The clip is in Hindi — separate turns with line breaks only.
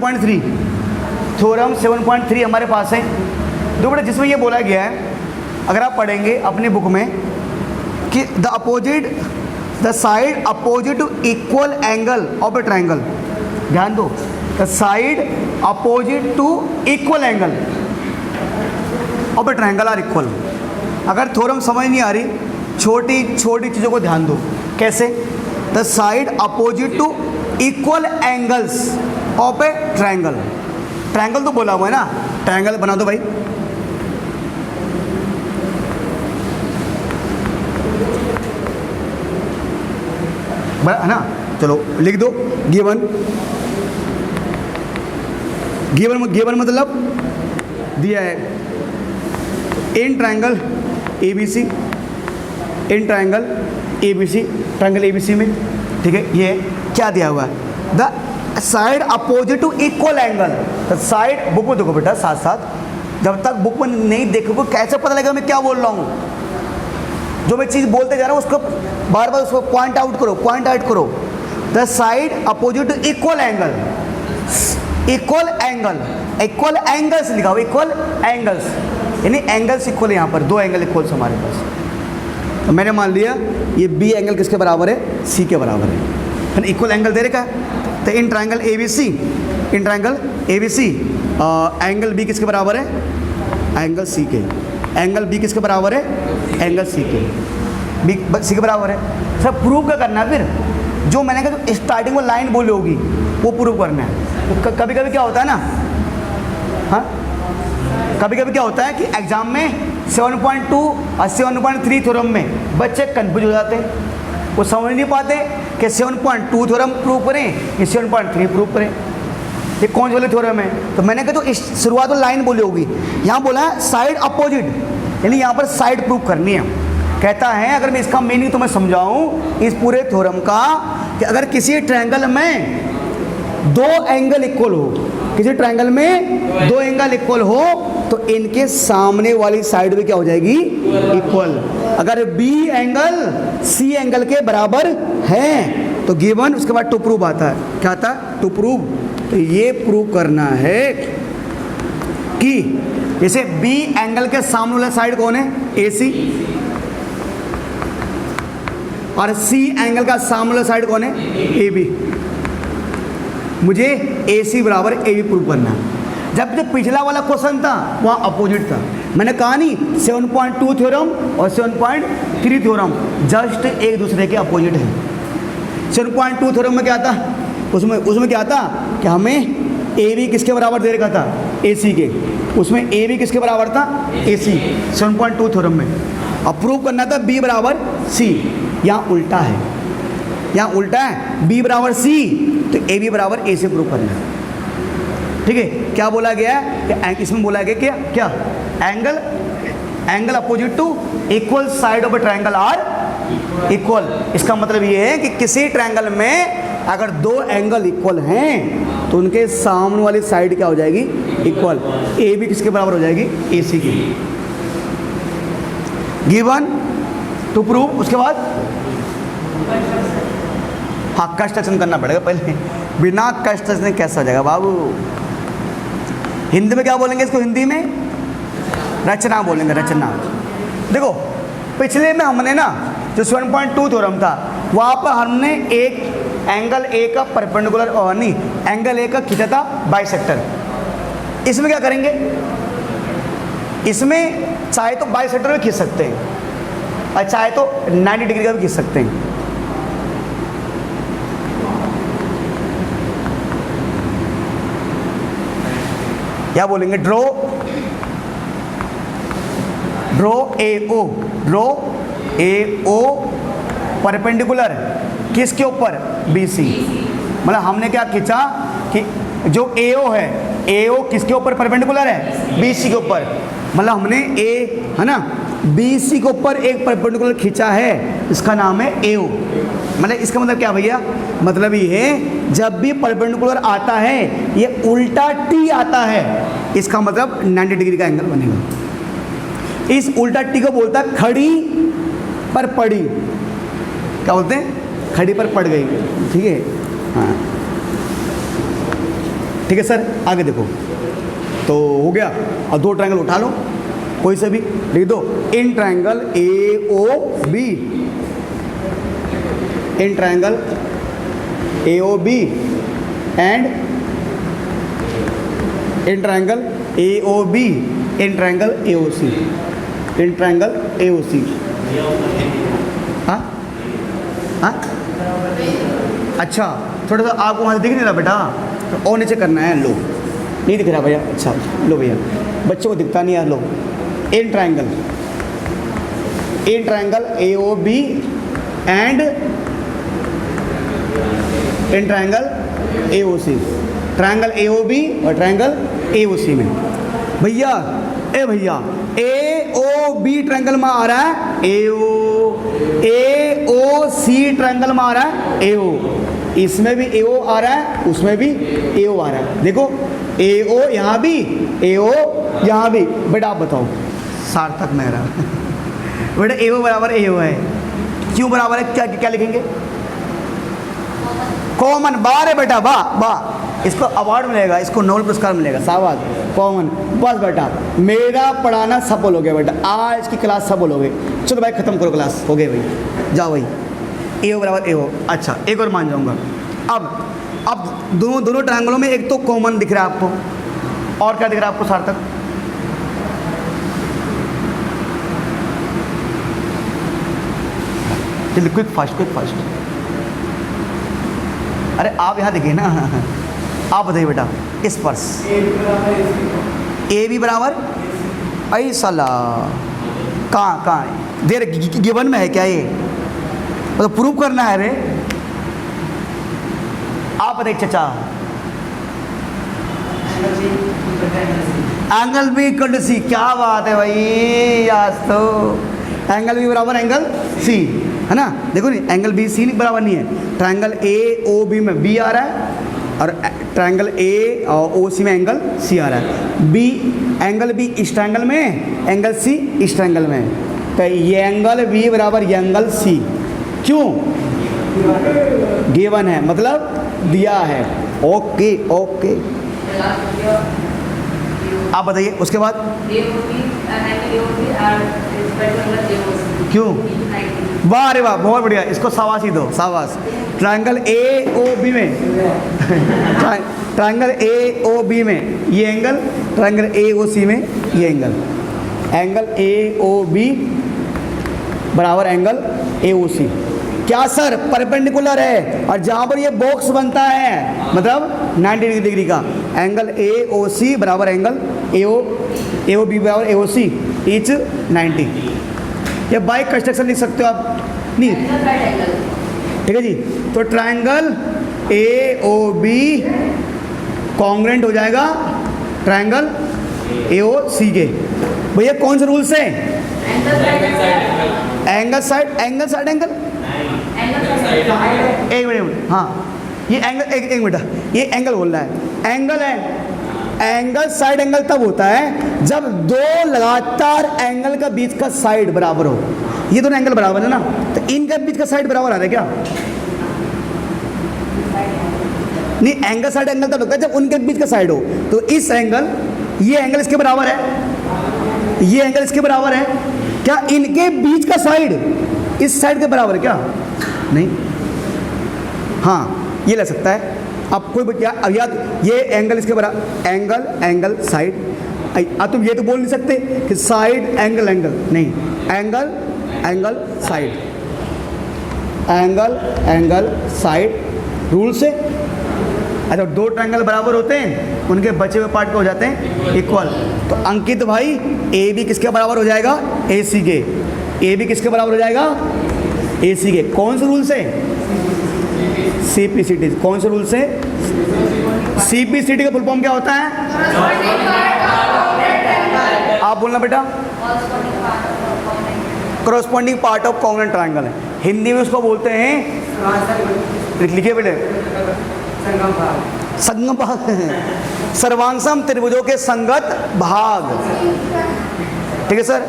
7.3, थ्योरम 7.3 हमारे पास है। दो बेटा जिसमें ये बोला गया है, अगर आप पढ़ेंगे अपने बुक में कि the side opposite to equal angle of a triangle, ध्यान दो, the side opposite to equal angle of a triangle are equal. अगर थ्योरम समझ नहीं आ रही, छोटी छोटी चीज़ों को ध्यान दो। कैसे? The side opposite to equal angles of a triangle. Triangle तो बोला हुआ है ना, ट्रायंगल बना दो भाई। है ना, चलो लिख दो। गिवन मतलब दिया है in triangle ABC, in triangle ABC, triangle ABC में, ठीक है, ये क्या दिया हुआ है? The side opposite to equal angle. The side, book में देखो बेटा साथ साथ, जब तक बुक में नहीं देखोगे कैसे पता लगेगा मैं क्या बोल रहा हूँ? जो मैं चीज़ बोलते जा रहा हूँ उसको बार बार उसको पॉइंट आउट करो। The side opposite to equal angle, equal angles लिखा हुआ, इक्वल एंगल्स यानी एंगल्स इक्वल है। यहाँ पर दो एंगल इक्वल्स हमारे पास, तो मैंने मान लिया ये बी एंगल किसके बराबर है? सी के बराबर है। इक्वल एंगल दे रखा है, तो in triangle ABC angle B किसके बराबर है? एंगल सी के। एंगल बी किसके बराबर है? एंगल सी के। बी सी के बराबर है। सब प्रूव क्या करना है फिर? जो मैंने कहा जो स्टार्टिंग में लाइन बोली होगी वो प्रूव करना है। तो कभी कभी क्या होता है ना, हाँ, कभी कभी क्या होता है कि एग्जाम में 7.2 और 7.3 थ्योरम में बच्चे कंफ्यूज हो जाते हैं, वो समझ नहीं पाते कि 7.2 थ्योरम प्रूव करें या 7.3 प्रूव करें, ये कौन से वाले थ्योरम है। तो मैंने कहा तो इस शुरुआत में लाइन बोली होगी, यहाँ बोला है साइड अपोजिट, यानी यहाँ पर साइड प्रूव करनी है। कहता है अगर मैं इसका मीनिंग तुम्हें समझाऊं इस पूरे थ्योरम का, कि अगर किसी ट्रायंगल में दो एंगल इक्वल हो, किसी ट्रायंगल में दो एंगल इक्वल हो, तो इनके सामने वाली साइड भी क्या हो जाएगी? इक्वल। अगर बी एंगल सी एंगल के बराबर है तो गिवन, उसके बाद टू प्रूव आता है। क्या आता है? To prove. तो ये प्रूव करना है कि जैसे बी एंगल के सामने वाला साइड कौन है? AC, और सी एंगल का सामने वाला साइड कौन है? AB। मुझे AC बराबर AB प्रूव करना है। जब जो पिछला वाला क्वेश्चन था वहाँ अपोजिट था, मैंने कहा नहीं 7.2 थ्योरम और 7.3 थ्योरम जस्ट एक दूसरे के अपोजिट है। 7.2 थ्योरम में क्या था? उसमें क्या था कि हमें AB किसके बराबर दे रखा था? AC के। उसमें AB किसके बराबर था? AC। 7.2 थ्योरम में अब प्रूव करना था B बराबर C। यहाँ उल्टा है, यहाँ उल्टा है, B बराबर C तो AB बराबर A से प्रूव करना है। ठीक है, क्या बोला गया है? इसमें बोला गया क्या? Angle opposite to equal side of a triangle are equal. इसका मतलब ये है कि किसी ट्रायंगल में अगर दो एंगल इक्वल हैं तो उनके सामने वाली साइड क्या हो जाएगी? इक्वल। ए भी किसके बराबर हो जाएगी? AC की। गिवन टू प्रूव, उसके बाद हाँ कंस्ट्रक्शन करना पड़ेगा पहले, बिना कंस्ट्रक्शन कैसा हो जाएगा बाबू? हिंदी में क्या बोलेंगे इसको? हिंदी में रचना बोलेंगे, रचना। देखो पिछले में हमने ना जो 7.2 थ्योरम था वहाँ पर हमने एक एंगल A का परपेंडिकुलर नहीं एंगल A का खींचा था बाइसेक्टर। इसमें क्या करेंगे? इसमें चाहे तो बाइसेक्टर भी खींच सकते हैं और चाहे तो 90 डिग्री का भी खींच सकते हैं। क्या बोलेंगे? ड्रॉ AO परपेंडिकुलर किसके ऊपर? BC। मतलब हमने क्या खींचा कि जो AO है, AO किसके ऊपर परपेंडिकुलर है? BC के ऊपर। मतलब हमने A है ना BC के ऊपर एक परपेंडिकुलर खींचा है, इसका नाम है AO। मतलब इसका मतलब क्या भैया? मतलब ये है जब भी परपेंडिकुलर आता है ये उल्टा T आता है, इसका मतलब 90 डिग्री का एंगल बनेगा। इस उल्टा T को बोलता है खड़ी पर पड़ी। क्या बोलते हैं? खड़ी पर पड़ गई। ठीक है, हाँ ठीक है सर, आगे देखो। तो हो गया। और दो ट्रायंगल उठा लो, कोई से भी लिख दो। इन triangle AOB, in triangle AOB and in triangle AOB, in triangle AOC, in triangle AOC। हाँ हाँ, अच्छा थोड़ा सा आपको वहाँ से दिख नहीं रहा बेटा, तो और नीचे करना है। लो, नहीं दिख रहा भैया? अच्छा लो भैया, बच्चों को दिखता नहीं यार। लो, in triangle AOB and in triangle AOC, triangle AOB और ट्रायंगल AOC में भैया, ए भैया AOB ट्रायंगल में आ रहा है AOC ट्रायंगल में आ रहा है AO, इसमें भी AO आ रहा है, उसमें भी AO आ रहा है। देखो AO यहाँ भी, AO यहाँ भी। बेटा आप बताओ, सार्थक मेहरा बेटा AO बराबर AO है, क्यों बराबर है? क्या क्या लिखेंगे? कॉमन। बार है बेटा, वाह वाह, इसको अवार्ड मिलेगा, इसको नोबेल पुरस्कार मिलेगा, शाबाश। कॉमन, बस बेटा मेरा पढ़ाना सफल हो गया बेटा, आज की क्लास सफल हो गई। चलो भाई खत्म करो क्लास, हो गए भाई, जाओ भाई। AO बराबर AO। अच्छा एक और मान जाऊंगा। अब दोनों ट्रायंगलों में एक तो कॉमन दिख रहा है आपको, और क्या दिख रहा है आपको सार्थक? जल्दी, क्विक फास्ट। अरे आप यहाँ देखिए ना, आप बताइए बेटा। स्पर्श AB बराबर, अरे साला कहाँ देर गिवन में है क्या ये? तो प्रूव करना है रे। आप बताइए चाचा। Angle B equal to C, क्या बात है भाई, आज तो एंगल B बराबर एंगल C है ना। देखो नहीं, एंगल B C बराबर नहीं है। ट्रायंगल AOB में B आ रहा है और ट्रायंगल A और OC में एंगल C आ रहा है। B एंगल B इस ट्रायंगल में, एंगल C इस ट्रायंगल में, तो ये एंगल B बराबर ये एंगल C, क्यों? गिवन है, मतलब दिया है। ओके ओके, आप बताइए उसके बाद। क्यों? वाह रे वाह, बहुत बढ़िया, इसको शाबाश ही दो, शाबाश। ट्रायंगल AOB में ट्रायंगल AOB में ये एंगल, ट्रायंगल AOC में ये एंगल, एंगल AOB बराबर एंगल AOC। क्या सर? परपेंडिकुलर है, और जहाँ पर ये बॉक्स बनता है मतलब 90 डिग्री का, एंगल AOC बराबर एंगल AOB बराबर AOC इच 90। ये बाई कंस्ट्रक्शन लिख सकते हो आप, नहीं? ठीक है जी। तो ट्रायंगल AOB कॉन्ग्रुएंट हो जाएगा ट्रायंगल AOC के। भैया कौन से रूल से? एंगल साइड एंगल एक मिनट, हाँ ये एंगल, एक मिनट, ये एंगल बोल रहा है, एंगल है। एंगल साइड एंगल तब होता है जब दो लगातार एंगल का बीच का साइड बराबर हो। ये दोनों एंगल बराबर है ना, तो इनका बीच का साइड बराबर आ रहा है क्या? नहीं, एंगल साइड एंगल तब लगता है जब उनके बीच का साइड हो। तो इस एंगल, ये एंगल इसके बराबर है, ये एंगल इसके बराबर है, क्या इनके बीच का साइड इस साइड के बराबर है क्या? नहीं, हाँ ये लग सकता है। अब कोई बच्चा अब याद, ये एंगल इसके बराबर, एंगल साइड। अब तुम ये तो बोल नहीं सकते कि साइड एंगल नहीं, angle side, angle side rule से। अच्छा, दो ट्रायंगल बराबर होते हैं, उनके बचे हुए पार्ट को हो जाते हैं इक्वल। तो अंकित भाई AB किसके बराबर हो जाएगा? AC के। AB किसके बराबर हो जाएगा? AC के। कौन से रूल से? CPCT। कौन से रूल से? CPCT का फुल फॉर्म क्या होता है? आप बोलना बेटा। Corresponding part of congruent triangle है, हिंदी में उसको बोलते हैं, लिखिए बेटे, संगम भाग। सर्वांशम त्रिभुजों के संगत भाग। ठीक है सर।